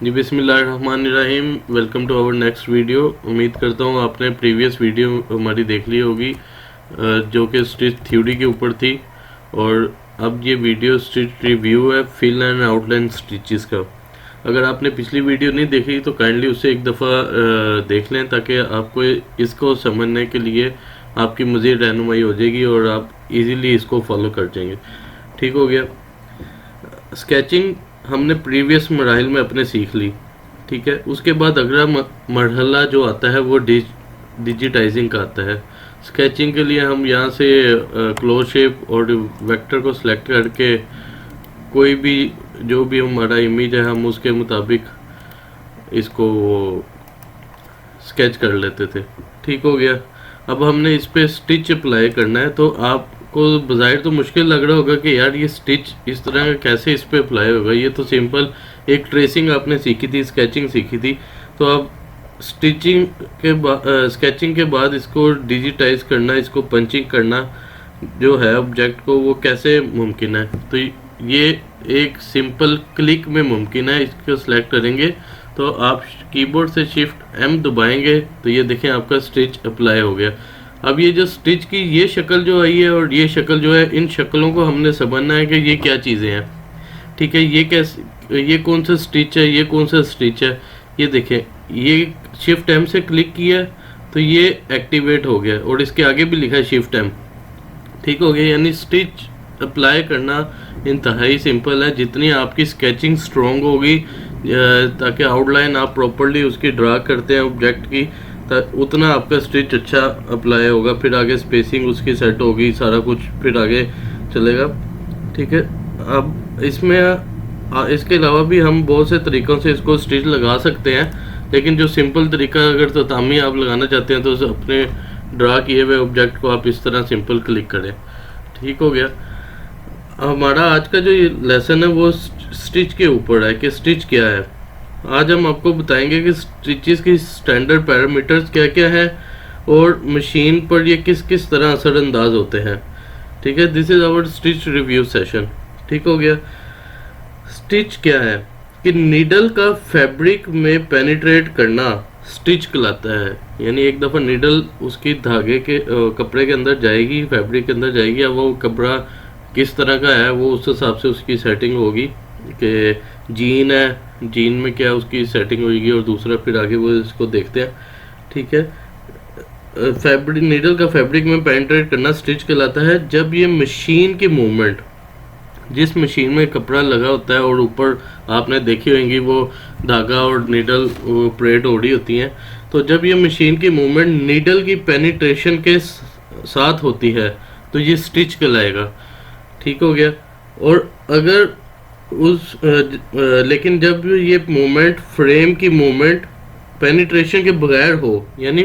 जी बिस्मिल्लाहिर्रहमानिर्रहीम। Welcome to our next video. उम्मीद करता हूँ आपने प्रीवियस वीडियो हमारी देख ली होगी जो कि स्टिच थ्योरी के ऊपर थी, और अब ये वीडियो स्टिच रिव्यू है फिल एंड आउटलाइन स्टिचेस का। अगर आपने पिछली वीडियो नहीं देखी तो काइंडली उसे एक दफ़ा देख लें ताकि आपको इसको समझने के लिए आपकी मज़ीद रहनुमाई हो जाएगी और आप इजीली इसको फॉलो कर जाएंगे। ठीक हो गया। स्केचिंग हमने प्रीवियस मराइल में अपने सीख ली, ठीक है। उसके बाद अगला मरहला जो आता है वो डिजिटाइजिंग का आता है। स्केचिंग के लिए हम यहाँ से क्लोज शेप और वेक्टर को सिलेक्ट करके कोई भी जो भी हमारा इमेज है हम उसके मुताबिक इसको स्केच कर लेते थे। ठीक हो गया। अब हमने इस पे स्टिच अप्लाई करना है, तो आपको बज़ाहिर तो मुश्किल लग रहा होगा कि यार ये स्टिच इस तरह का कैसे इस पे अप्लाई होगा। ये तो सिंपल एक ट्रेसिंग आपने सीखी थी, स्केचिंग सीखी थी। तो अब स्केचिंग के बाद इसको डिजिटाइज करना, इसको पंचिंग करना जो है ऑब्जेक्ट को, वो कैसे मुमकिन है। तो ये एक सिंपल क्लिक में मुमकिन है। इसको सिलेक्ट करेंगे तो आप कीबोर्ड से शिफ्ट एम दबाएंगे तो ये देखें आपका स्टिच अप्लाई हो गया। अब ये जो स्टिच की ये शक्ल जो आई है और ये शक्ल जो है, इन शक्लों को हमने समझना है कि ये क्या चीज़ें हैं। ठीक है, ये कैसे, ये कौन सा स्टिच है, ये कौन सा स्टिच है। ये देखें, ये शिफ्ट एम से क्लिक किया तो ये एक्टिवेट हो गया और इसके आगे भी लिखा है शिफ्ट एम। ठीक हो गया। यानी स्टिच अप्लाई करना इंतहाई सिंपल है। जितनी आपकी स्केचिंग स्ट्रॉन्ग होगी, ताकि आउटलाइन आप प्रॉपरली उसकी ड्रा करते हैं ऑब्जेक्ट की, उतना आपका स्टिच अच्छा अप्लाई होगा। फिर आगे स्पेसिंग उसकी सेट होगी, सारा कुछ फिर आगे चलेगा। ठीक है। अब इसमें इसके अलावा भी हम बहुत से तरीक़ों से इसको स्टिच लगा सकते हैं, लेकिन जो सिंपल तरीका अगर ततामी आप लगाना चाहते हैं तो अपने ड्रा किए हुए ऑब्जेक्ट को आप इस तरह सिंपल क्लिक करें। ठीक हो गया। हमारा आज का जो ये लेसन है वो स्टिच के ऊपर है कि स्टिच क्या है। आज हम आपको बताएंगे कि स्टिचेस की स्टैंडर्ड पैरामीटर्स क्या क्या है और मशीन पर ये किस किस तरह असरअंदाज होते हैं। ठीक है, this is our stitch review session. ठीक हो गया। स्टिच क्या है कि नीडल का फैब्रिक में पेनिट्रेट करना स्टिच कहलाता है। यानी एक दफ़ा नीडल उसकी धागे के कपड़े के अंदर जाएगी, फैब्रिक के अंदर जाएगी। अब वो कपड़ा किस तरह का है वो उस हिसाब से उसकी सेटिंग होगी कि जीन है, जीन में क्या उसकी सेटिंग होगी, और दूसरा फिर आगे वो इसको देखते हैं। ठीक है। फैब्रिक, नीडल का फैब्रिक में पेनिट्रेट करना स्टिच कहलाता है जब ये मशीन की मूवमेंट, जिस मशीन में कपड़ा लगा होता है और ऊपर आपने देखी होंगी वो धागा और नीडल ऑपरेट हो रही होती हैं, तो जब ये मशीन की मूवमेंट नीडल की पेनिट्रेशन के साथ होती है तो ये स्टिच कहलाएगा। ठीक हो गया। और अगर लेकिन जब ये मूवमेंट, फ्रेम की मूवमेंट पेनिट्रेशन के बगैर हो, यानी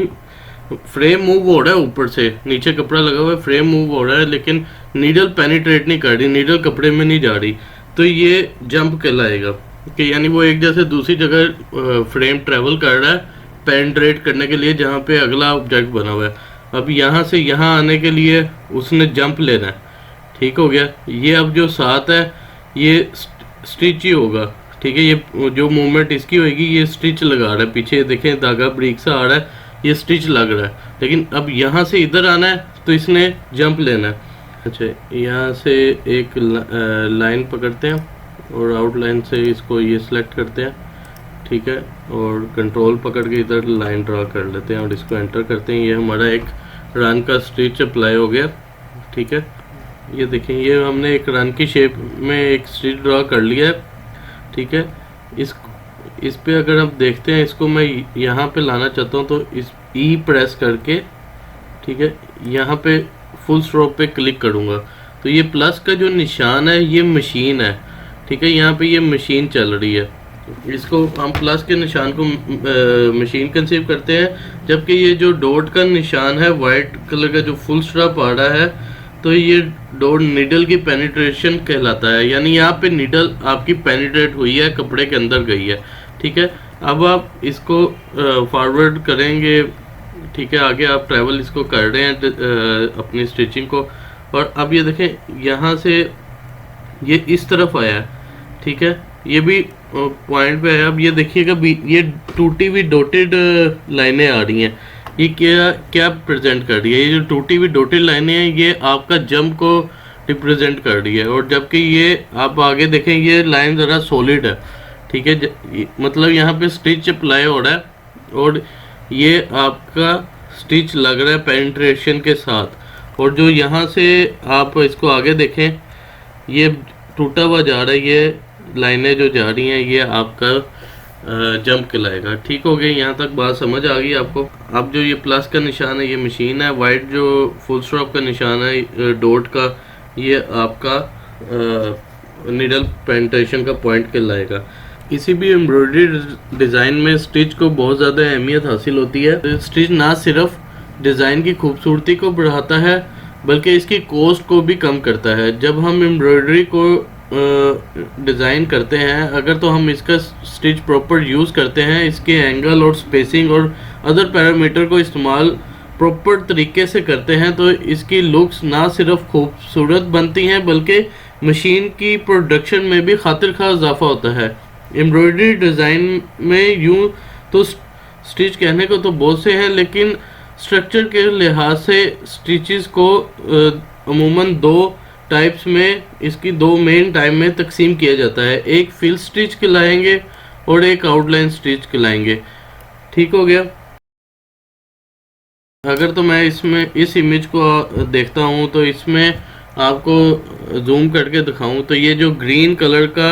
फ्रेम मूव हो रहा है, ऊपर से नीचे कपड़ा लगा हुआ है, फ्रेम मूव हो रहा है लेकिन नीडल पेनिट्रेट नहीं कर रही, नीडल कपड़े में नहीं जा रही, तो ये जंप कहलाएगा। कि यानी वो एक जैसे दूसरी जगह फ्रेम ट्रेवल कर रहा है पेनिट्रेट करने के लिए जहाँ पे अगला ऑब्जेक्ट बना हुआ है। अब यहाँ से यहाँ आने के लिए उसने जंप लेना है। ठीक हो गया। ये अब जो साथ है ये स्टिच ही होगा। ठीक है। ये जो मूवमेंट इसकी होगी ये स्टिच लगा रहा है, पीछे देखें धागा ब्रीक सा आ रहा है, ये स्टिच लग रहा है। लेकिन अब यहाँ से इधर आना है तो इसने जंप लेना है। अच्छा, यहाँ से एक लाइन पकड़ते हैं और आउटलाइन से इसको ये सिलेक्ट करते हैं। ठीक है। और कंट्रोल पकड़ के इधर लाइन ड्रा कर लेते हैं और इसको एंटर करते हैं। ये हमारा एक रन का स्टिच अप्लाई हो गया। ठीक है। ये देखें, ये हमने एक रन की शेप में एक स्टिच ड्रा कर लिया है। ठीक है। इस पे अगर हम देखते हैं, इसको मैं यहाँ पे लाना चाहता हूँ तो इस ई प्रेस करके, ठीक है, यहाँ पे फुल स्टॉप पे क्लिक करूँगा तो ये प्लस का जो निशान है ये मशीन है। ठीक है। यहाँ पे ये मशीन चल रही है, इसको हम प्लस के निशान को मशीन कंसीव करते हैं। जबकि ये जो डॉट का निशान है वाइट कलर का जो फुल स्टॉप आ रहा है, तो ये डॉट नीडल की पेनिट्रेशन कहलाता है। यानी यहाँ पे नीडल आपकी पेनिट्रेट हुई है, कपड़े के अंदर गई है। ठीक है। अब आप इसको फॉरवर्ड करेंगे। ठीक है। आगे आप ट्रैवल इसको कर रहे हैं अपनी स्टिचिंग को, और अब ये देखें यहाँ से ये इस तरफ आया है। ठीक है। ये भी पॉइंट पे है। अब ये देखिएगा ये टूटी हुई डॉटेड लाइनें आ रही हैं, ये क्या क्या प्रेजेंट कर रही है? ये जो टूटी हुई डॉटेड लाइनें हैं ये आपका जंप को रिप्रेजेंट कर रही है, और जबकि ये आप आगे देखें ये लाइन ज़रा सॉलिड है, ठीक है। मतलब यहाँ पे स्टिच अप्लाई हो रहा है और ये आपका स्टिच लग रहा है पेनिट्रेशन के साथ, और जो यहाँ से आप इसको आगे देखें ये टूटा हुआ जा रहा है, ये लाइनें जो जा रही हैं ये आपका जंप कहलाएगा। ठीक हो गया, यहाँ तक बात समझ आ गई आपको। अब जो ये प्लस का निशान है ये मशीन है, वाइट जो फुल स्टॉप का निशान है डॉट का ये आपका नीडल पेनिट्रेशन का पॉइंट कहलाएगा। किसी भी एम्ब्रॉयडरी डिज़ाइन में स्टिच को बहुत ज़्यादा अहमियत हासिल होती है। स्टिच ना सिर्फ डिज़ाइन की खूबसूरती को बढ़ाता है बल्कि इसकी कॉस्ट को भी कम करता है। जब हम एम्ब्रॉयडरी को डिज़ाइन करते हैं अगर तो हम इसका स्टिच प्रॉपर यूज़ करते हैं, इसके एंगल और स्पेसिंग और अदर पैरामीटर को इस्तेमाल प्रॉपर तरीके से करते हैं तो इसकी लुक्स ना सिर्फ खूबसूरत बनती हैं बल्कि मशीन की प्रोडक्शन में भी खातिर खा इजाफा होता है। एम्ब्रॉयडरी डिज़ाइन में यूँ तो स्टिच कहने को तो बहुत से हैं, लेकिन स्ट्रक्चर के लिहाज से स्टिचेस को अमूमन दो टाइप्स में, इसकी दो मेन टाइप में तकसीम किया जाता है। एक फिल स्टिच कहलाएंगे और एक आउटलाइन स्टिच कहलाएंगे। ठीक हो गया। अगर तो मैं इसमें इस इमेज को देखता हूँ तो इसमें आपको जूम करके दिखाऊं तो ये जो ग्रीन कलर का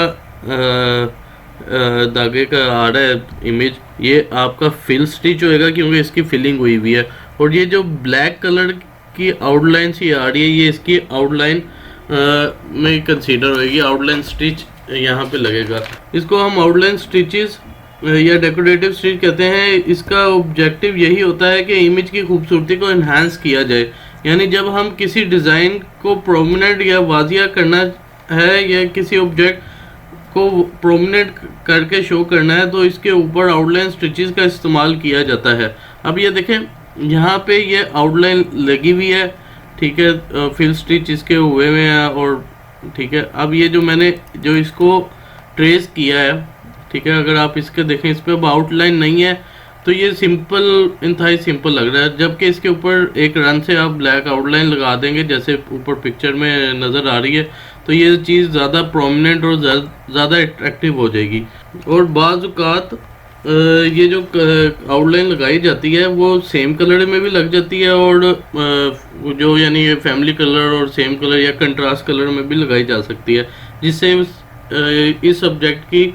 धागे का आ रहा है इमेज, ये आपका फिल स्टिच होएगा क्योंकि इसकी फिलिंग हुई हुई है, और ये जो ब्लैक कलर की आउटलाइन सी आ रही है ये इसकी आउटलाइन में कंसीडर होएगी, आउटलाइन स्टिच यहाँ पे लगेगा। इसको हम आउटलाइन स्टिचेस या डेकोरेटिव स्टिच कहते हैं। इसका ऑब्जेक्टिव यही होता है कि इमेज की खूबसूरती को इन्हांस किया जाए, यानी जब हम किसी डिज़ाइन को प्रोमिनेंट या वाजिया करना है या किसी ऑब्जेक्ट को प्रोमिनेंट करके शो करना है तो इसके ऊपर आउटलाइन स्टिचेस का इस्तेमाल किया जाता है। अब ये देखें यहाँ पे ये आउटलाइन लगी हुई है, ठीक है, फिल स्टिच इसके हुए में है, और ठीक है। अब ये जो मैंने जो इसको ट्रेस किया है, ठीक है, अगर आप इसके देखें इस पर अब आउटलाइन नहीं है तो ये सिंपल इंतहाई सिंपल लग रहा है, जबकि इसके ऊपर एक रन से आप ब्लैक आउटलाइन लगा देंगे जैसे ऊपर पिक्चर में नज़र आ रही है तो ये चीज़ ज़्यादा प्रोमिनेंट और ज़्यादा अट्रैक्टिव हो जाएगी। और बाज़ औक़ात ये जो आउटलाइन लगाई जाती है वो सेम कलर में भी लग जाती है और जो यानी फैमिली कलर और सेम कलर या कंट्रास्ट कलर में भी लगाई जा सकती है, जिससे इस सब्जेक्ट की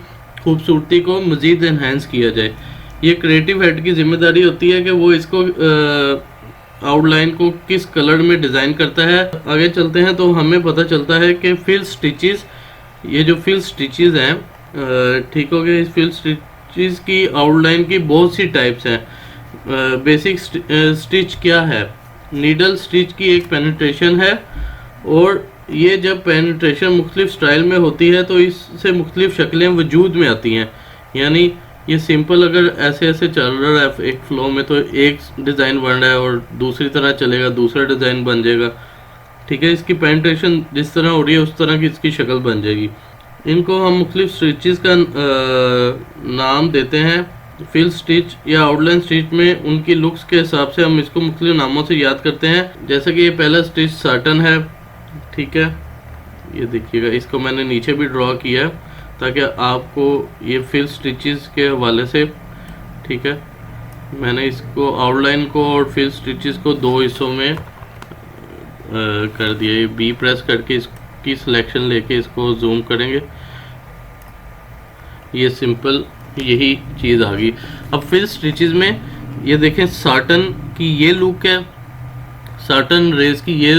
खूबसूरती को मज़ीद इन्हेंस किया जाए। ये क्रिएटिव हेड की जिम्मेदारी होती है कि वो इसको आउटलाइन को किस कलर में डिज़ाइन करता है। आगे चलते हैं तो हमें पता चलता है कि फिल स्टिचेस, ये जो फिल स्टिचेस हैं, ठीक हो गया, इस फिल स्टिचेस की आउटलाइन की बहुत सी टाइप्स हैं। बेसिक स्टिच क्या है? नीडल स्टिच की एक पेनिट्रेशन है, और ये जब पेनिट्रेशन मुख्तलिफ स्टाइल में होती है तो इससे मुख्तलिफ शक्लें वजूद में आती हैं। यानी ये सिंपल अगर ऐसे ऐसे चल रहा है एक फ्लो में तो एक डिज़ाइन बन रहा है और दूसरी तरह चलेगा दूसरा डिज़ाइन बन जाएगा, ठीक है। इसकी पेनिट्रेशन जिस तरह हो रही है उस तरह की इसकी शक्ल बन जाएगी। इनको हम मुख्तलिफ स्टिचेस का नाम देते हैं। फिल स्टिच या आउटलाइन स्टिच में उनकी लुक्स के हिसाब से हम इसको मुख्तलिफ नामों से याद करते हैं। जैसे कि ये पहला स्टिच साटन है, ठीक है, ये देखिएगा, इसको मैंने नीचे भी ड्रॉ किया है ताकि आपको ये फिल स्टिचेस के हवाले से, ठीक है, मैंने इसको आउटलाइन को और फिल स्टिचेस को दो हिस्सों में कर दिया। ये बी प्रेस करके इसकी सिलेक्शन लेके इसको जूम करेंगे, ये सिंपल यही चीज़ आ गई। अब फिल स्टिचेस में ये देखें साटन की ये लुक है, साटन रेस की ये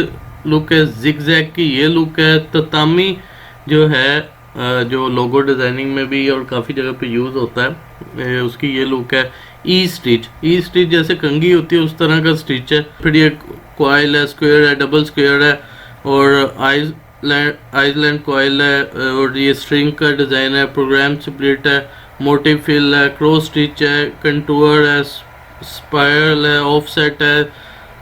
लुक है, जिगजैग की ये लुक है, ततामी जो है जो लोगो डिज़ाइनिंग में भी और काफ़ी जगह पे यूज़ होता है उसकी ये लुक है। ई स्टिच जैसे कंघी होती है उस तरह का स्टिच है। फिर ये कॉइल है, स्क्वायर है, डबल स्क्वायर है, और आइसलैंड कॉइल है, और ये स्ट्रिंग का डिज़ाइन है, प्रोग्राम स्प्लिट है, मोटिव फिल है, क्रॉस स्टिच है, कंटूर है, स्पायरल है, ऑफसेट है,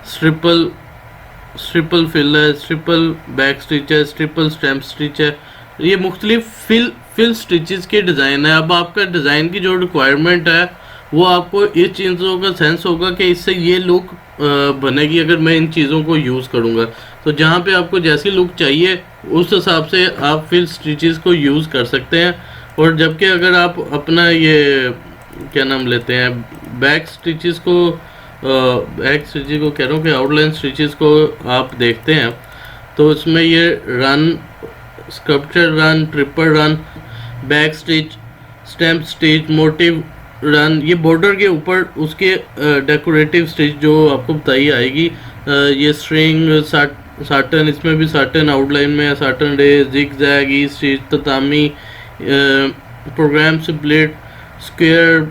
स्ट्रिपल फिल है, स्ट्रिपल बैक स्टिच है, स्ट्रिपल स्टैम्प स्टिच है। ये मुख्तलिफ फिल स्टिचेस की डिज़ाइन है। अब आपका डिज़ाइन की जो रिक्वायरमेंट है वो आपको इस चीज़ों का सेंस होगा कि इससे ये लुक बनेगी अगर मैं इन चीज़ों को यूज़ करूँगा। तो जहाँ पे आपको जैसी लुक चाहिए उस हिसाब से आप फिल स्टिचेस को यूज़ कर सकते हैं। और जबकि अगर आप अपना ये क्या नाम लेते हैं बैक स्टिचेस को बैक स्टिचेस को कह रहा हूँ कि आउटलाइन स्टिचेस को आप देखते हैं तो उसमें ये run, sculpture run, triple run, back stitch, stamp stitch, motive run, ये बॉर्डर के ऊपर उसके डेकोरेटिव स्टिच जो आपको बताई आएगी। ये स्ट्रिंग, साटन, इसमें भी साटन आउटलाइन में है, satin raised, zigzag, E stitch, tatami, program split, square,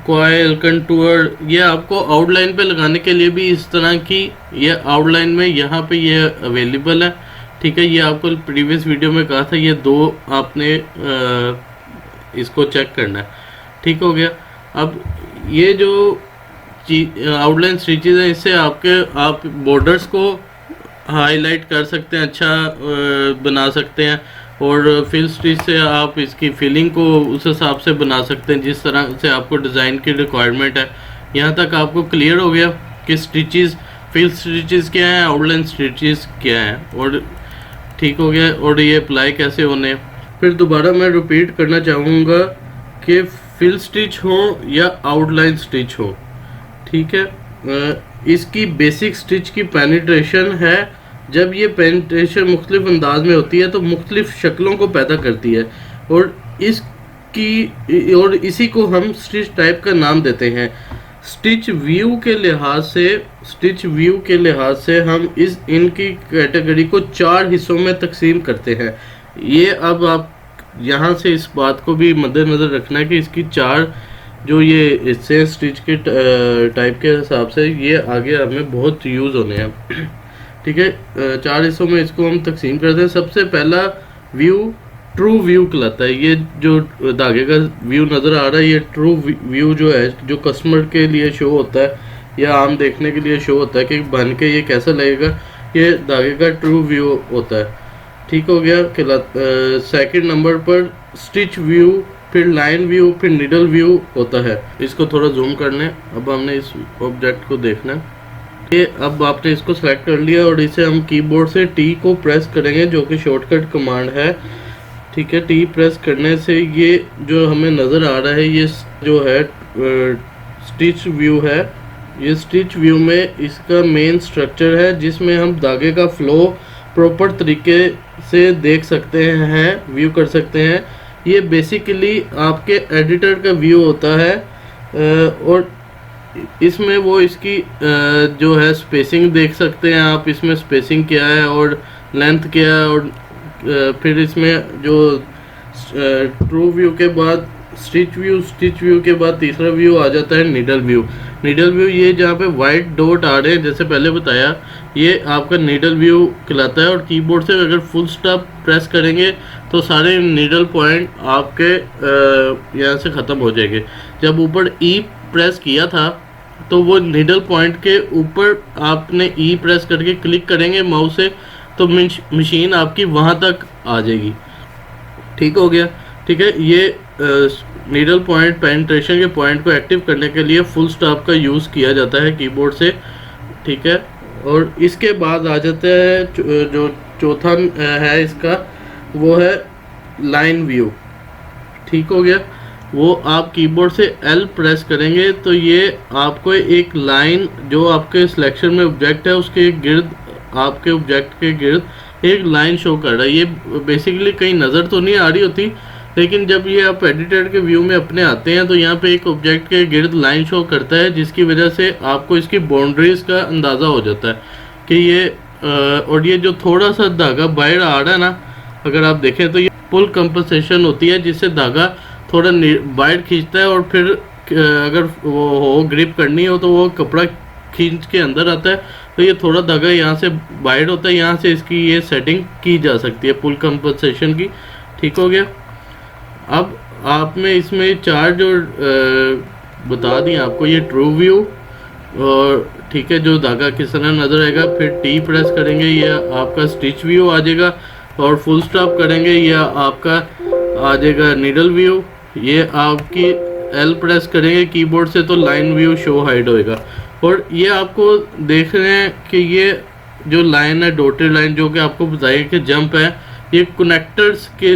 coil, contour, ये आपको आउटलाइन पे लगाने के लिए भी इस तरह की ये आउटलाइन में यहाँ पे ये अवेलेबल है। ठीक है, ये आपको प्रीवियस वीडियो में कहा था, ये दो आपने इसको चेक करना है। ठीक हो गया। अब ये जो आउटलाइन स्टिचेस हैं इससे आप बॉर्डर्स को हाईलाइट कर सकते हैं, अच्छा बना सकते हैं। और फिल स्टिच से आप इसकी फिलिंग को उस हिसाब से बना सकते हैं जिस तरह से आपको डिज़ाइन की रिक्वायरमेंट है। यहाँ तक आपको क्लियर हो गया कि स्टिचेस, फिल स्टिचेस क्या हैं, आउटलाइन स्टिचेस क्या हैं, और ठीक हो गया। और ये अप्लाई कैसे होने, फिर दोबारा मैं रिपीट करना चाहूँगा कि फिल स्टिच हो या आउटलाइन स्टिच हो, ठीक है, इसकी बेसिक स्टिच की पेनिट्रेशन है। जब ये पेनिट्रेशन मुख्तलिफ अंदाज में होती है तो मुख्तलिफ शक्लों को पैदा करती है और इसी को हम स्टिच टाइप का नाम देते हैं। स्टिच व्यू के लिहाज से हम इनकी कैटेगरी को 4 हिस्सों में तकसीम करते हैं। ये अब आप यहाँ से इस बात को भी मद्देनज़र रखना है कि इसकी 4 जो ये हिस्से स्टिच के टाइप के हिसाब से ये आगे हमें बहुत यूज़ होने हैं। ठीक है, 4 हिस्सों में इसको हम तकसीम करते हैं। सबसे पहला व्यू ट्रू व्यू कहलाता है। ये जो धागे का व्यू नज़र आ रहा है ये ट्रू व्यू जो है, जो कस्टमर के लिए शो होता है या आम देखने के लिए शो होता है कि बन के ये कैसा लगेगा, ये धागे का ट्रू व्यू होता है। ठीक हो गया। सेकंड नंबर पर स्टिच व्यू, फिर लाइन व्यू, फिर निडल व्यू होता है। इसको थोड़ा जूम कर लें। अब हमने इस ऑब्जेक्ट को देखना है। ये अब आपने इसको सेलेक्ट कर लिया और इसे हम कीबोर्ड से टी को प्रेस करेंगे जो कि शॉर्टकट कमांड है। ठीक है, टी प्रेस करने से ये जो हमें नज़र आ रहा है ये जो है स्टिच व्यू है। ये स्टिच व्यू में इसका मेन स्ट्रक्चर है जिसमें हम धागे का फ्लो प्रॉपर तरीके से देख सकते हैं, व्यू कर सकते हैं। ये बेसिकली आपके एडिटर का व्यू होता है और इसमें वो इसकी जो है स्पेसिंग देख सकते हैं आप, इसमें स्पेसिंग क्या है और लेंथ क्या है। और फिर इसमें जो ट्रू व्यू के बाद स्टिच व्यू के बाद तीसरा व्यू आ जाता है नीडल व्यू। नीडल व्यू ये जहाँ पे वाइट डॉट आ रहे हैं जैसे पहले बताया, ये आपका नीडल व्यू कहलाता है। और कीबोर्ड से अगर फुल स्टॉप प्रेस करेंगे तो सारे नीडल पॉइंट आपके यहाँ से ख़त्म हो जाएंगे। जब ऊपर ई प्रेस किया था तो वो नीडल पॉइंट के ऊपर आपने ई प्रेस करके क्लिक करेंगे माउस से तो मशीन आपकी वहाँ तक आ जाएगी। ठीक हो गया। ठीक है, ये नीडल पॉइंट पेनिट्रेशन के पॉइंट को एक्टिव करने के लिए फुल स्टॉप का यूज़ किया जाता है कीबोर्ड से। ठीक है, और इसके बाद आ जाता है जो चौथा है इसका, वो है लाइन व्यू। ठीक हो गया, वो आप कीबोर्ड से L प्रेस करेंगे तो ये आपको एक लाइन जो आपके सिलेक्शन में ऑब्जेक्ट है उसके गिर्द, आपके ऑब्जेक्ट के गिर्द एक लाइन शो कर रहा है। ये बेसिकली कहीं नज़र तो नहीं आ रही होती, लेकिन जब ये आप एडिटर के व्यू में अपने आते हैं तो यहाँ पे एक ऑब्जेक्ट के गिर्द लाइन शो करता है जिसकी वजह से आपको इसकी बाउंड्रीज का अंदाज़ा हो जाता है कि ये और ये जो थोड़ा सा धागा बाहर आ रहा है ना, अगर आप देखें तो ये पुल कंपनसेशन होती है जिससे धागा थोड़ा बाहर खींचता है और फिर अगर वो हो ग्रिप करनी हो तो वो कपड़ा खींच के अंदर आता है। तो ये थोड़ा धागा यहाँ से बाहर होता है, यहाँ से इसकी ये सेटिंग की जा सकती है पुल कंपनसेशन की। ठीक हो गया। अब आप में इसमें 4 जो बता दी आपको, ये ट्रू व्यू और ठीक है जो धागा किस तरह नज़र आएगा, फिर टी प्रेस करेंगे ये आपका स्टिच व्यू आ जाएगा और फुल स्टॉप करेंगे या आपका आ जाएगा नीडल व्यू। ये आपकी एल प्रेस करेंगे कीबोर्ड से तो लाइन व्यू शो हाइड होएगा। और ये आपको देख रहे हैं कि ये जो लाइन है डॉटेड लाइन जो कि आपको बताइए कि जंप है, ये कनेक्टर्स के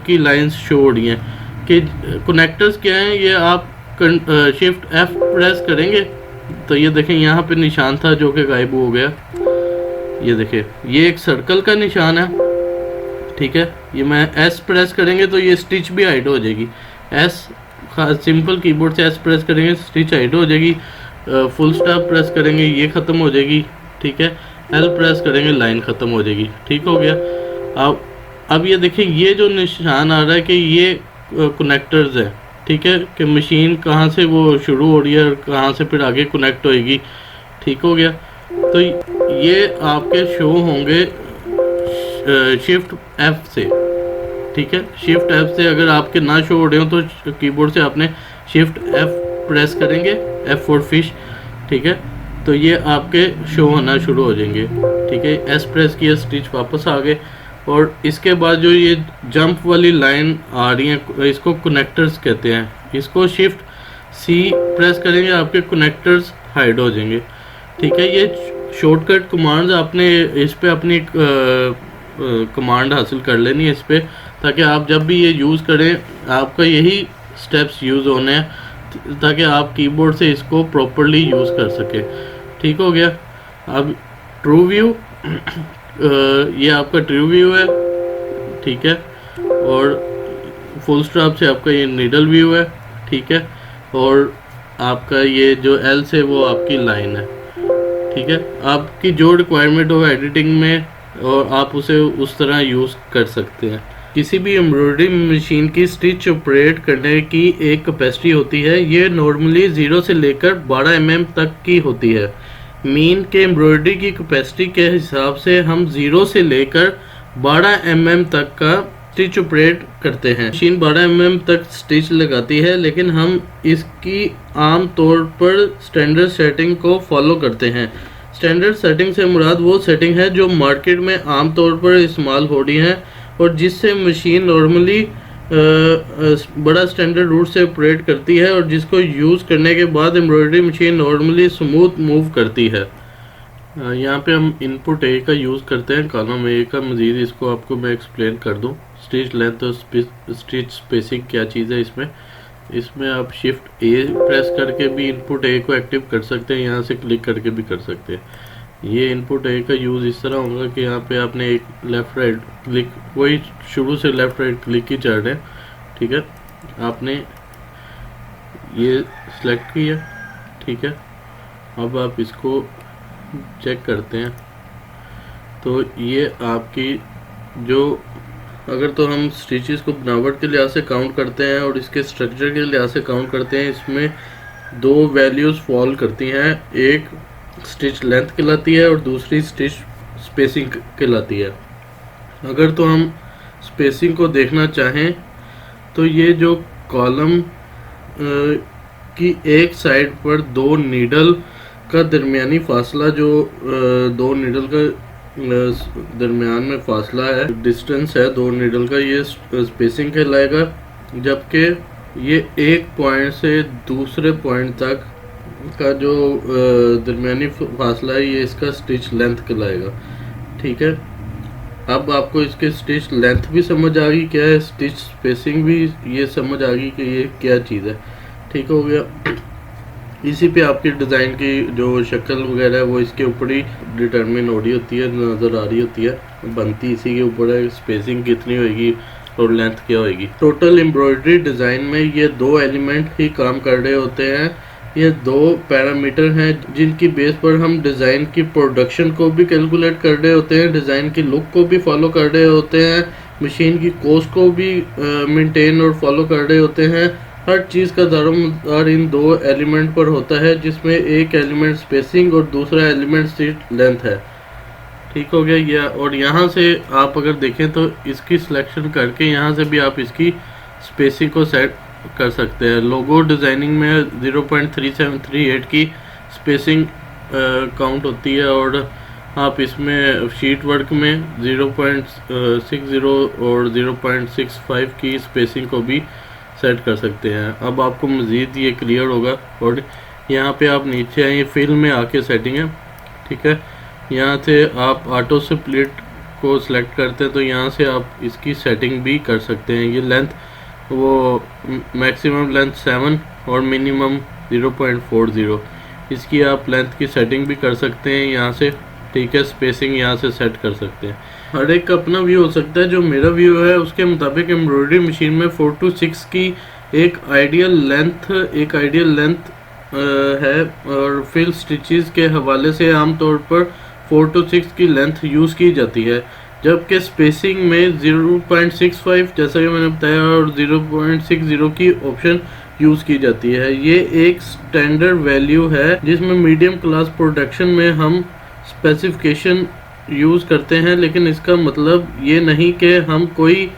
की लाइंस शो हो रही हैं। कि कनेक्टर्स क्या हैं, ये आप शिफ्ट एफ प्रेस करेंगे तो ये देखें यहाँ पे निशान था जो कि गायब हो गया। ये देखें ये एक सर्कल का निशान है, ठीक है। ये मैं एस प्रेस करेंगे तो ये स्टिच भी हाइड हो जाएगी। एस सिंपल कीबोर्ड से एस प्रेस करेंगे स्टिच हाइड हो जाएगी। फुल स्टॉप प्रेस करेंगे ये ख़त्म हो जाएगी, ठीक है। एल प्रेस करेंगे लाइन ख़त्म हो जाएगी, ठीक हो गया। अब ये देखिए ये जो निशान आ रहा है कि ये कनेक्टर्स है, ठीक है, कि मशीन कहाँ से वो शुरू हो रही है और कहाँ से फिर आगे कनेक्ट होएगी, ठीक हो गया। तो ये आपके शो होंगे शिफ्ट एफ से, ठीक है। शिफ्ट एफ से अगर आपके ना शो हो रहे हो तो कीबोर्ड से आपने शिफ्ट एफ प्रेस करेंगे, एफ फॉर फिश, ठीक है। तो ये आपके शो होना शुरू हो जाएंगे, ठीक है। एस प्रेस किया स्टिच वापस आ गए। और इसके बाद जो ये जंप वाली लाइन आ रही है इसको कनेक्टर्स कहते हैं। इसको शिफ्ट सी प्रेस करेंगे आपके कनेक्टर्स हाइड हो जाएंगे, ठीक है। ये शॉर्टकट कमांड्स आपने इस पे अपनी कमांड हासिल कर लेनी है इस पे, ताकि आप जब भी ये यूज़ करें आपका यही स्टेप्स यूज़ होने हैं ताकि आप कीबोर्ड से इसको प्रॉपरली यूज़ कर सके, ठीक हो गया। अब ट्रू व्यू ये आपका ट्रू व्यू है, ठीक है। और फुल स्टॉप से आपका ये नीडल व्यू है, ठीक है। और आपका ये जो एल से वो आपकी लाइन है, ठीक है। आपकी जो रिक्वायरमेंट हो एडिटिंग में और आप उसे उस तरह यूज़ कर सकते हैं। किसी भी एम्ब्रॉयडरी मशीन की स्टिच ऑपरेट करने की एक कैपेसिटी होती है। ये नॉर्मली 0 से लेकर 12 mm तक की होती है। मीन के एम्ब्रॉयडरी की कैपेसिटी के हिसाब से हम 0 से लेकर 12 mm तक का स्टिच ऑपरेट करते हैं। मशीन 12 mm तक स्टिच लगाती है, लेकिन हम इसकी आम तौर पर स्टैंडर्ड सेटिंग को फॉलो करते हैं। स्टैंडर्ड सेटिंग से मुराद वो सेटिंग है जो मार्केट में आम तौर पर इस्तेमाल हो रही है और जिससे मशीन नॉर्मली बड़ा स्टैंडर्ड रूट से ऑपरेट करती है और जिसको यूज़ करने के बाद embroidery machine normally smooth move करती है। यहाँ पे हम इनपुट ए का यूज़ करते हैं, कॉलम ए का। मज़ीद इसको आपको मैं एक्सप्लेन कर दूँ। स्टिच लेंथ और स्टिच स्पेसिंग क्या चीज़ है इसमें आप शिफ्ट ए प्रेस करके भी इनपुट ए को एक्टिव कर सकते हैं, यहाँ से क्लिक करके भी कर सकते हैं। ये इनपुट ए का यूज़ इस तरह होगा कि यहाँ पे आपने एक लेफ़्ट राइट क्लिक, वही शुरू से लेफ़्ट राइट क्लिक ही चल रहे हैं, ठीक है। आपने ये सिलेक्ट किया, ठीक है। अब आप इसको चेक करते हैं तो ये आपकी जो अगर तो हम स्टिचेस को बनावट के लिहाज से काउंट करते हैं और इसके स्ट्रक्चर के लिहाज से काउंट करते हैं, इसमें दो वैल्यूज़ फॉल करती हैं। एक स्टिच लेंथ कहलाती है और दूसरी स्टिच स्पेसिंग कहलाती है। अगर तो हम स्पेसिंग को देखना चाहें तो ये जो कॉलम की एक साइड पर दो नीडल का दरमियानी फासला, जो दो नीडल का दरमियान में फासला है, डिस्टेंस है दो नीडल का, ये स्पेसिंग कहलाएगा। जबकि ये एक पॉइंट से दूसरे पॉइंट तक का जो दरमियानी फासला है ये इसका स्टिच लेंथ कहलाएगा, ठीक है। अब आपको इसके स्टिच लेंथ भी समझ आ गई क्या है, स्टिच स्पेसिंग भी ये समझ आ गई कि ये क्या चीज़ है, ठीक हो गया। इसी पे आपकी डिज़ाइन की जो शक्ल वगैरह है वो इसके ऊपर ही डिटरमिन हो रही होती है, नज़र आ रही होती है, बनती इसी के ऊपर है। स्पेसिंग कितनी होएगी और लेंथ क्या होएगी। टोटल एम्ब्रॉयडरी डिज़ाइन में ये दो एलिमेंट ही काम कर रहे होते हैं। ये दो पैरामीटर हैं जिनकी बेस पर हम डिज़ाइन की प्रोडक्शन को भी कैलकुलेट कर रहे होते हैं, डिज़ाइन की लुक को भी फॉलो कर रहे होते हैं, मशीन की कॉस्ट को भी मेंटेन और फॉलो कर रहे होते हैं। हर चीज़ का दारोमदार इन दो एलिमेंट पर होता है, जिसमें एक एलिमेंट स्पेसिंग और दूसरा एलिमेंट स्टिच लेंथ है, ठीक हो गया। ये और यहाँ से आप अगर देखें तो इसकी सिलेक्शन करके यहाँ से भी आप इसकी स्पेसिंग को सेट कर सकते हैं। लोगो डिज़ाइनिंग में 0.3738 की स्पेसिंग काउंट होती है और आप इसमें शीट वर्क में 0.60 और 0.65 की स्पेसिंग को भी सेट कर सकते हैं। अब आपको मज़ीद ये क्लियर होगा। और यहाँ पे आप नीचे आए, फिल में आके सेटिंग है, ठीक है। यहाँ से आप ऑटो स्प्लिट को सिलेक्ट करते हैं तो यहाँ से आप इसकी सेटिंग भी कर सकते हैं। ये लेंथ वो मैक्सिमम लेंथ 7 और मिनिमम 0.40, इसकी आप लेंथ की सेटिंग भी कर सकते हैं यहाँ से, ठीक है। स्पेसिंग यहाँ से सेट कर सकते हैं। हर एक का अपना व्यू हो सकता है। जो मेरा व्यू है उसके मुताबिक एम्ब्रॉयडरी मशीन में 4 to 6 की एक आइडियल लेंथ है। और फिल स्टिचेस के हवाले से आमतौर पर 4 to 6 की लेंथ यूज़ की जाती है, जबकि स्पेसिंग में 0.65 जैसा कि मैंने बताया और 0.60 की ऑप्शन यूज़ की जाती है। ये एक स्टैंडर्ड वैल्यू है जिसमें मीडियम क्लास प्रोडक्शन में हम स्पेसिफिकेशन यूज़ करते हैं, लेकिन इसका मतलब ये नहीं कि हम कोई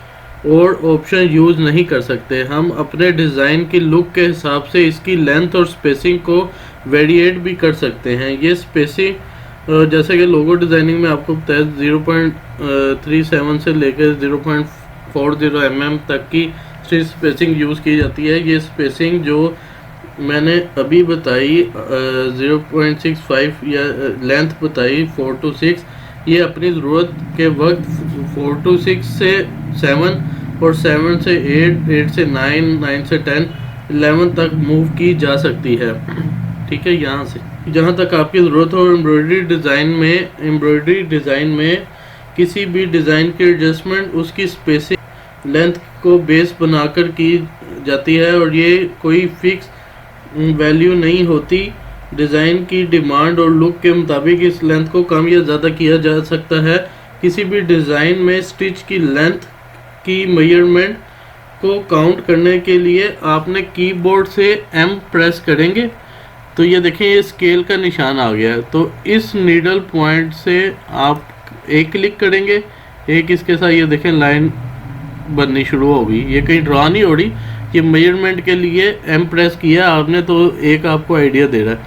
और ऑप्शन यूज़ नहीं कर सकते। हम अपने डिज़ाइन की लुक के हिसाब से इसकी लेंथ और स्पेसिंग को वेरिएट भी कर सकते हैं। ये स्पेसिंग जैसे कि लोगो डिज़ाइनिंग में आपको बताया 0.37 से लेकर 0.40 mm तक की स्टिच स्पेसिंग यूज़ की जाती है। ये स्पेसिंग जो मैंने अभी बताई 0.65 या लेंथ बताई 4 to 6, ये अपनी ज़रूरत के वक्त 4 to 6 से 7 और 7 से 8, 8 से 9, 9 से 10, 11 तक मूव की जा सकती है, ठीक है। यहाँ से जहाँ तक आपकी ज़रूरत हो। एम्ब्रॉयडरी डिज़ाइन में किसी भी डिज़ाइन की एडजस्टमेंट उसकी स्पेसिंग लेंथ को बेस बनाकर की जाती है और ये कोई फिक्स वैल्यू नहीं होती। डिज़ाइन की डिमांड और लुक के मुताबिक इस लेंथ को कम या ज़्यादा किया जा सकता है। किसी भी डिज़ाइन में स्टिच की लेंथ की मेजरमेंट को काउंट करने के लिए आपने कीबोर्ड से M प्रेस करेंगे तो ये देखें ये स्केल का निशान आ गया है। तो इस नीडल पॉइंट से आप एक क्लिक करेंगे, एक इसके साथ ये देखें लाइन बननी शुरू हो गई। ये कहीं ड्रा नहीं हो रही, ये मेजरमेंट के लिए M प्रेस किया आपने तो एक आपको आइडिया दे रहा है,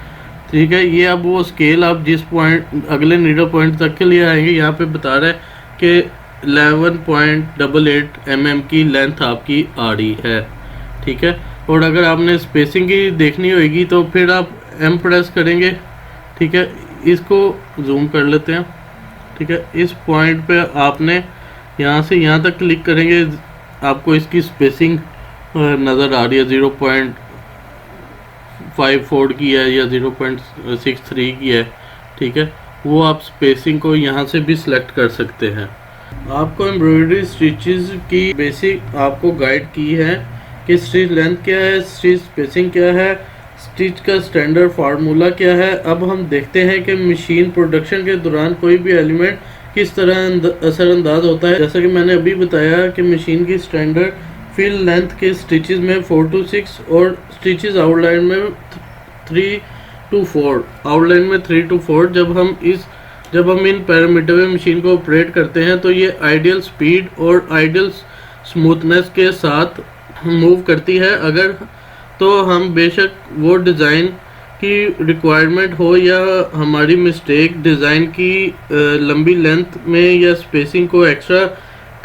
ठीक है। ये अब वो स्केल आप जिस पॉइंट अगले नीडल पॉइंट तक के लिए आएंगे, यहाँ पे बता रहा है कि 11.88 mm की लेंथ आपकी आ रही है, ठीक है। और अगर आपने स्पेसिंग की देखनी होगी तो फिर आप M प्रेस करेंगे, ठीक है। इसको जूम कर लेते हैं, ठीक है। इस पॉइंट पे आपने यहाँ से यहाँ तक क्लिक करेंगे, आपको इसकी स्पेसिंग नज़र आ रही है 0.54 की है या 0.63 की है, ठीक है। वो आप स्पेसिंग को यहाँ से भी सिलेक्ट कर सकते हैं। आपको एम्ब्रॉयडरी स्टिचेस की बेसिक आपको गाइड की है कि स्टिच लेंथ क्या है, स्टिच स्पेसिंग क्या है, स्टिच का स्टैंडर्ड फार्मूला क्या है। अब हम देखते हैं कि मशीन प्रोडक्शन के दौरान कोई भी एलिमेंट किस तरह असरअंदाज होता है। जैसा कि मैंने अभी बताया कि मशीन की स्टैंडर्ड फिल लेंथ के स्टिचेस में 4 to 6 और स्टिचेस आउटलाइन में 3 to 4, आउटलाइन में 3 to 4। जब हम इन पैरामीटर में मशीन को ऑपरेट करते हैं तो ये आइडियल स्पीड और आइडियल स्मूथनेस के साथ मूव करती है। अगर तो हम बेशक वो डिज़ाइन की रिक्वायरमेंट हो या हमारी मिस्टेक डिज़ाइन की लंबी लेंथ में या स्पेसिंग को एक्स्ट्रा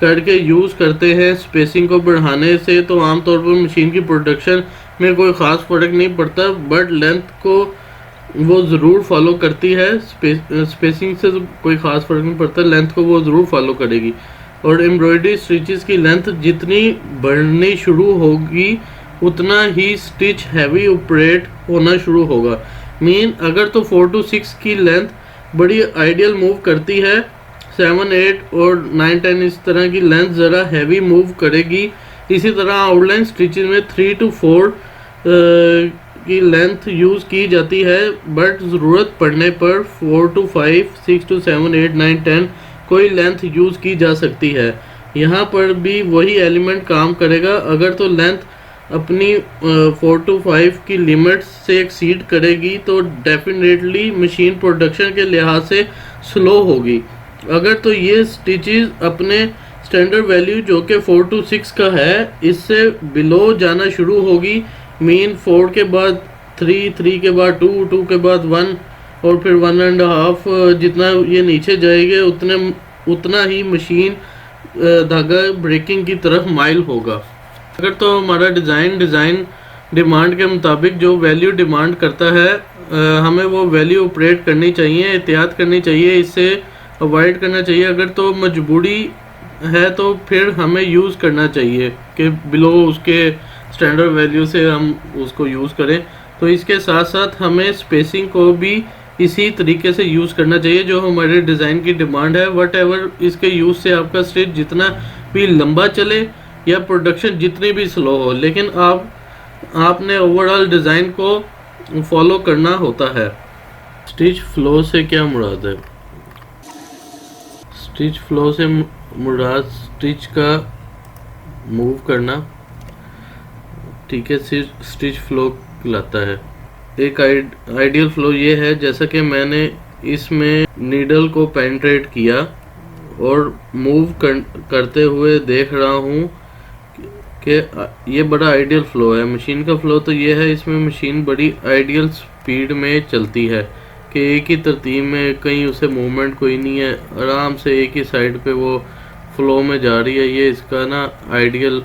करके यूज़ करते हैं। स्पेसिंग को बढ़ाने से तो आमतौर पर मशीन की प्रोडक्शन में कोई ख़ास फ़र्क नहीं पड़ता, बट लेंथ को वो ज़रूर फॉलो करती है। स्पेसिंग से तो कोई ख़ास फ़र्क नहीं पड़ता, लेंथ को वो ज़रूर फॉलो करेगी। और एम्ब्रॉयडरी स्टिचेस की लेंथ जितनी बढ़नी शुरू होगी उतना ही स्टिच हैवी ऑपरेट होना शुरू होगा। मीन अगर तो 4 to 6 की लेंथ बड़ी आइडियल मूव करती है, 7, 8 और 9, 10 इस तरह की लेंथ ज़रा हैवी मूव करेगी। इसी तरह आउटलाइन स्टिचेस में 3 to 4 की लेंथ यूज़ की जाती है, बट ज़रूरत पड़ने पर 4 to 5, 6 to 7, 8, 9, 10 कोई लेंथ यूज़ की जा सकती है। यहाँ पर भी वही एलिमेंट काम करेगा। अगर तो लेंथ अपनी 4 to 5 की लिमिट से एक्सीड करेगी तो डेफिनेटली मशीन प्रोडक्शन के लिहाज से स्लो होगी। अगर तो ये स्टिचेस अपने स्टैंडर्ड वैल्यू जो कि 4 to 6 का है इससे बिलो जाना शुरू होगी। मीन 4 के बाद 3, 3 के बाद 2, 2 के बाद 1 और फिर 1.5 जितना ये नीचे जाएगा उतना ही मशीन धागा ब्रेकिंग की तरफ माइल होगा। अगर तो हमारा डिज़ाइन डिमांड के मुताबिक जो वैल्यू डिमांड करता है हमें वो वैल्यू ऑपरेट करनी चाहिए, एहतियात करनी चाहिए, इससे अवॉइड करना चाहिए। अगर तो मजबूरी है तो फिर हमें यूज़ करना चाहिए कि बिलो उसके स्टैंडर्ड वैल्यू से हम उसको यूज़ करें। तो इसके साथ साथ हमें स्पेसिंग को भी इसी तरीके से यूज़ करना चाहिए जो हमारे डिज़ाइन की डिमांड है। वट एवर इसके यूज़ से आपका स्टिच जितना भी लंबा चले या प्रोडक्शन जितनी भी स्लो हो, लेकिन आपने ओवरऑल डिज़ाइन को फॉलो करना होता है। स्टिच फ्लो से क्या मुराद है? स्टिच फ्लो से मुराद स्टिच का मूव करना, ठीक है, सिर्फ स्टिच फ्लो कहलाता है। एक आइडियल फ्लो ये है जैसा कि मैंने इसमें नीडल को पेनिट्रेट किया और मूव करते हुए देख रहा हूँ कि ये बड़ा आइडियल फ्लो है। मशीन का फ्लो तो ये है, इसमें मशीन बड़ी आइडियल स्पीड में चलती है कि एक ही तरतीब में, कहीं उसे मूवमेंट कोई नहीं है, आराम से एक ही साइड पे वो फ्लो में जा रही है। ये इसका ना आइडियल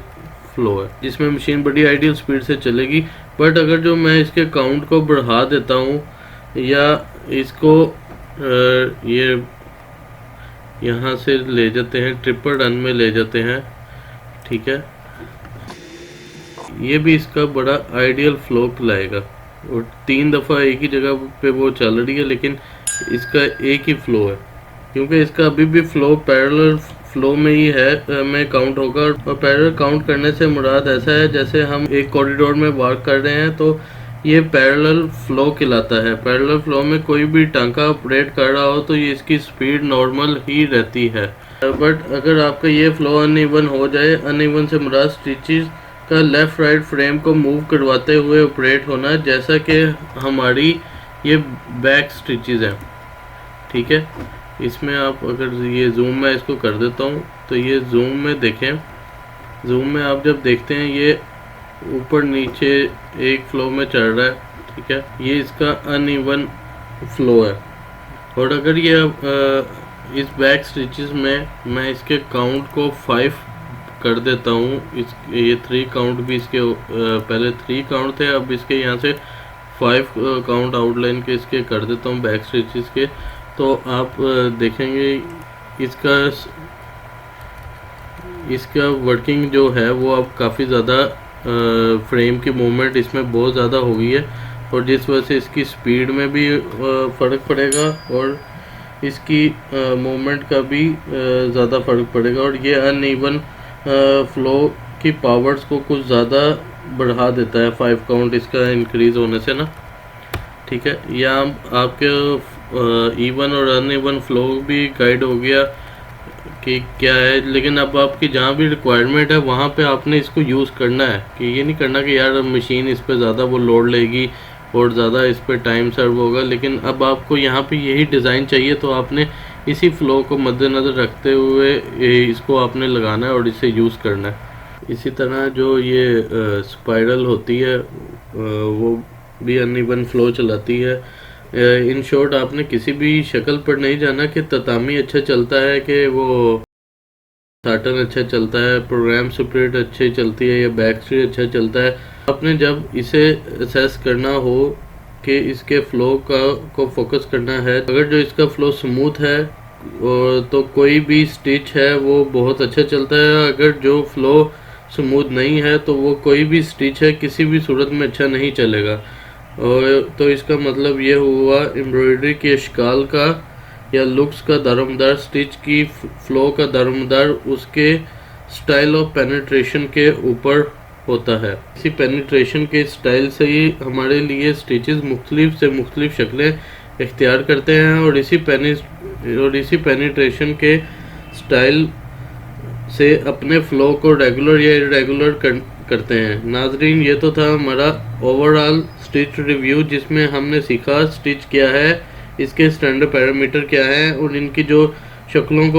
फ्लो है जिसमें मशीन बड़ी आइडियल स्पीड से चलेगी। बट अगर जो मैं इसके काउंट को बढ़ा देता हूँ या इसको ये यहाँ से ले जाते हैं, ट्रिपल रन में ले जाते हैं, ठीक है, ये भी इसका बड़ा आइडियल फ्लो लाएगा। और 3 दफ़ा एक ही जगह पे वो चल रही है लेकिन इसका एक ही फ्लो है, क्योंकि इसका अभी भी फ्लो पैरेलल फ्लो में ही है में काउंट होगा। और पैरेलल काउंट करने से मुराद ऐसा है जैसे हम एक कॉरिडोर में वर्क कर रहे हैं तो ये पैरेलल फ्लो कहलाता है। पैरेलल फ्लो में कोई भी टांका ऑपरेट कर रहा हो तो ये इसकी स्पीड नॉर्मल ही रहती है। बट अगर आपका ये फ्लो अनइवन हो जाए, अनइवन से मुराद स्टिचेस का लेफ़्ट राइट फ्रेम को मूव करवाते हुए ऑपरेट होना, जैसा कि हमारी ये बैक स्टिचेस हैं, ठीक है। इसमें आप अगर ये जूम में इसको कर देता हूँ तो ये जूम में देखें, जूम में आप जब देखते हैं ये ऊपर नीचे एक फ्लो में चल रहा है, ठीक है, ये इसका अनइवन फ्लो है। और अगर ये इस बैक स्टिचेस में मैं इसके काउंट को 5 कर देता हूँ, ये 3 काउंट भी इसके पहले 3 काउंट थे, अब इसके यहाँ से 5 काउंट आउटलाइन के इसके कर देता हूँ बैक स्टिचेस के, तो आप देखेंगे इसका वर्किंग जो है वो अब काफ़ी ज़्यादा फ्रेम की मूवमेंट इसमें बहुत ज़्यादा हो गई है और जिस वजह से इसकी स्पीड में भी फ़र्क पड़ेगा और इसकी मूवमेंट का भी ज़्यादा फ़र्क पड़ेगा। और ये अनइवन फ्लो की पावर्स को कुछ ज़्यादा बढ़ा देता है 5 काउंट इसका इंक्रीज़ होने से ना, ठीक है। या आपके इवन और अनइवन फ्लो भी गाइड हो गया कि क्या है, लेकिन अब आपकी जहाँ भी रिक्वायरमेंट है वहाँ पे आपने इसको यूज़ करना है कि ये नहीं करना कि यार मशीन इस पे ज़्यादा वो लोड लेगी और ज़्यादा इस पे टाइम सर्व होगा, लेकिन अब आपको यहाँ पे यही डिज़ाइन चाहिए तो आपने इसी फ्लो को मद्देनज़र रखते हुए इसको आपने लगाना है और इसे यूज़ करना है। इसी तरह जो ये स्पाइरल होती है वो भी अनइवन फ्लो चलाती है। इन शॉर्ट आपने किसी भी शक्ल पर नहीं जाना कि ततामी अच्छा चलता है कि वो साटन अच्छा चलता है, प्रोग्राम स्प्रिट अच्छी चलती है या बैक स्ट्रीट अच्छा चलता है। आपने जब इसे असेस करना हो कि इसके फ्लो को फोकस करना है, अगर जो इसका फ्लो स्मूथ है तो कोई भी स्टिच है वो बहुत अच्छा चलता है, अगर जो फ्लो स्मूथ नहीं है तो वो कोई भी स्टिच है किसी भी सूरत में अच्छा नहीं चलेगा। और तो इसका मतलब ये हुआ एम्ब्रॉयडरी के अशकाल का या लुक्स का दारोमदार, स्टिच की फ्लो का दारोमदार उसके स्टाइल ऑफ पेनिट्रेशन के ऊपर होता है। इसी पेनिट्रेशन के स्टाइल से ही हमारे लिए स्टिचेस मुख्तलिफ से मुख्तलिफ शक्लें इख्तियार करते हैं और इसी पेनिट्रेशन के स्टाइल से अपने फ्लो को रेगुलर या इरेगुलर करते हैं। नाजरीन, ये तो था हमारा ओवरऑल स्टिच रिव्यू जिसमें हमने सीखा स्टिच क्या है, इसके स्टैंडर्ड पैरामीटर क्या है और इनकी जो शक्लों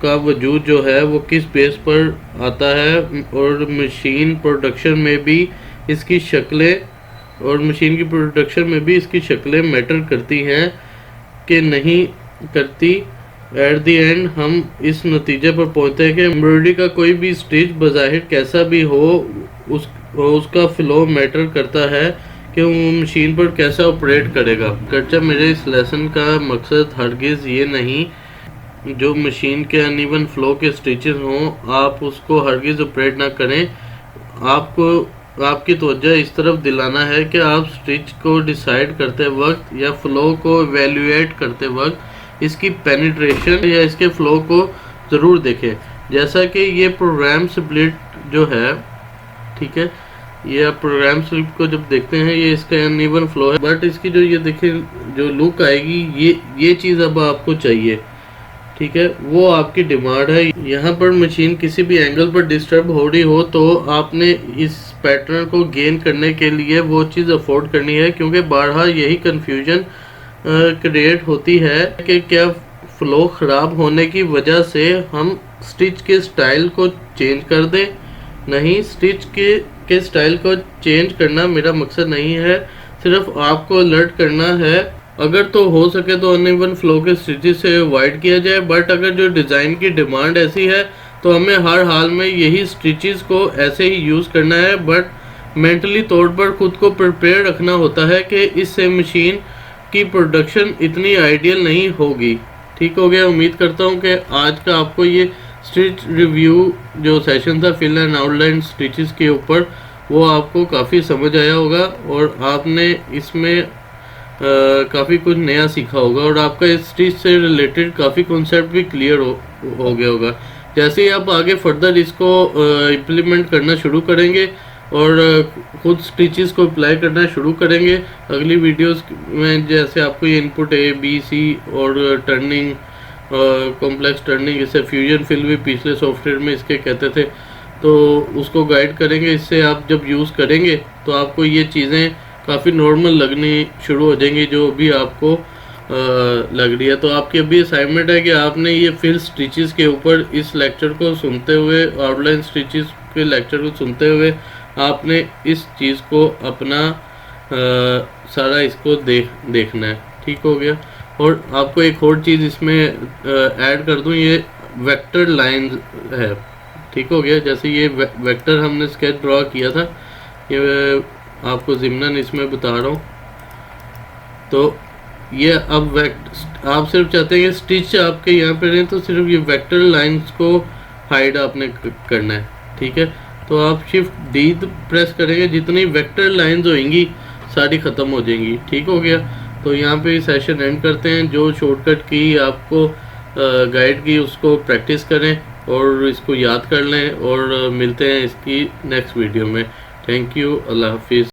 का वजूद जो है वो किस बेस पर आता है और मशीन प्रोडक्शन में भी इसकी शक्लें मैटर करती हैं के नहीं करती। एट द एंड हम इस नतीजे पर पहुंचते हैं कि एम्ब्रॉयडरी का कोई भी स्टिच बज़ाहिर कैसा भी हो, उसका फ्लो मैटर करता है कि वो मशीन पर कैसा ऑपरेट करेगा। गर्चा मेरे इस लेसन का मकसद हरगिज़ ये नहीं जो मशीन के अनइवन फ्लो के स्टिचेस हों आप उसको हरगिज़ ऑपरेट ना करें। आपको आपकी तवज्जो इस तरफ दिलाना है कि आप स्टिच को डिसाइड करते वक्त या फ्लो को एवेल्यूएट करते वक्त इसकी पेनिट्रेशन या इसके फ्लो को ज़रूर देखें। जैसा कि ये प्रोग्राम स्प्लिट जो है, ठीक है, ये आप प्रोग्राम स्प्लिट को जब देखते हैं ये इसका अनइवन फ्लो है, बट इसकी जो ये देखें जो लुक आएगी ये चीज़ अब आपको चाहिए, ठीक है, वो आपकी डिमांड है। यहाँ पर मशीन किसी भी एंगल पर डिस्टर्ब हो रही हो तो आपने इस पैटर्न को गेन करने के लिए वो चीज़ अफोर्ड करनी है, क्योंकि बारहा यही कन्फ्यूजन क्रिएट होती है कि क्या फ्लो ख़राब होने की वजह से हम स्टिच के स्टाइल को चेंज कर दें। नहीं, स्टिच के स्टाइल को चेंज करना मेरा मकसद नहीं है, सिर्फ आपको अलर्ट करना है। अगर तो हो सके तो अनइवन फ्लो के स्टिचेस से अवॉइड किया जाए, बट अगर जो डिज़ाइन की डिमांड ऐसी है तो हमें हर हाल में यही स्टिचेस को ऐसे ही यूज़ करना है, बट मेंटली तौर पर खुद को प्रिपेयर रखना होता है कि इससे मशीन की प्रोडक्शन इतनी आइडियल नहीं होगी। ठीक हो गया। उम्मीद करता हूँ कि आज का आपको ये स्टिच रिव्यू जो सेशन था फिल एंड आउटलाइन स्टिचेस के ऊपर वो आपको काफ़ी समझ आया होगा और आपने इसमें काफ़ी कुछ नया सीखा होगा और आपका इस स्टिच से रिलेटेड काफ़ी कॉन्सेप्ट भी क्लियर हो गया होगा। जैसे ही आप आगे फर्दर इसको इम्प्लीमेंट करना शुरू करेंगे और खुद स्टिचेस को अप्लाई करना शुरू करेंगे, अगली वीडियोस में जैसे आपको ये इनपुट A B C और टर्निंग कॉम्प्लेक्स टर्निंग, इसे फ्यूजन फिल भी पिछले सॉफ्टवेयर में इसके कहते थे, तो उसको गाइड करेंगे। इससे आप जब यूज़ करेंगे तो आपको ये चीज़ें काफ़ी नॉर्मल लगनी शुरू हो जाएंगी जो अभी आपको लग रही है। तो आपकी अभी असाइनमेंट है कि आपने ये फिल स्टिचेस के ऊपर इस लेक्चर को सुनते हुए, आउटलाइन स्टिचेस के लेक्चर को सुनते हुए आपने इस चीज़ को अपना सारा इसको देखना है। ठीक हो गया। और आपको एक और चीज़ इसमें ऐड कर दूं, ये वेक्टर लाइन है। ठीक हो गया। जैसे ये वेक्टर हमने स्केच ड्रॉ किया था, ये आपको ज़िम्नन इसमें बता रहा हूँ। तो ये अब आप सिर्फ चाहते हैं कि स्टिच आपके यहाँ पे रहें, तो सिर्फ ये वेक्टर लाइंस को हाइड आपने करना है। ठीक है। तो आप शिफ्ट D प्रेस करेंगे, जितनी वेक्टर लाइंस होंगी सारी ख़त्म हो जाएंगी। ठीक हो गया। तो यहाँ पे सेशन एंड करते हैं। जो शॉर्टकट की आपको गाइड की उसको प्रैक्टिस करें और इसको याद कर लें और मिलते हैं इसकी नेक्स्ट वीडियो में। Thank you. अल्लाह हाफिज़।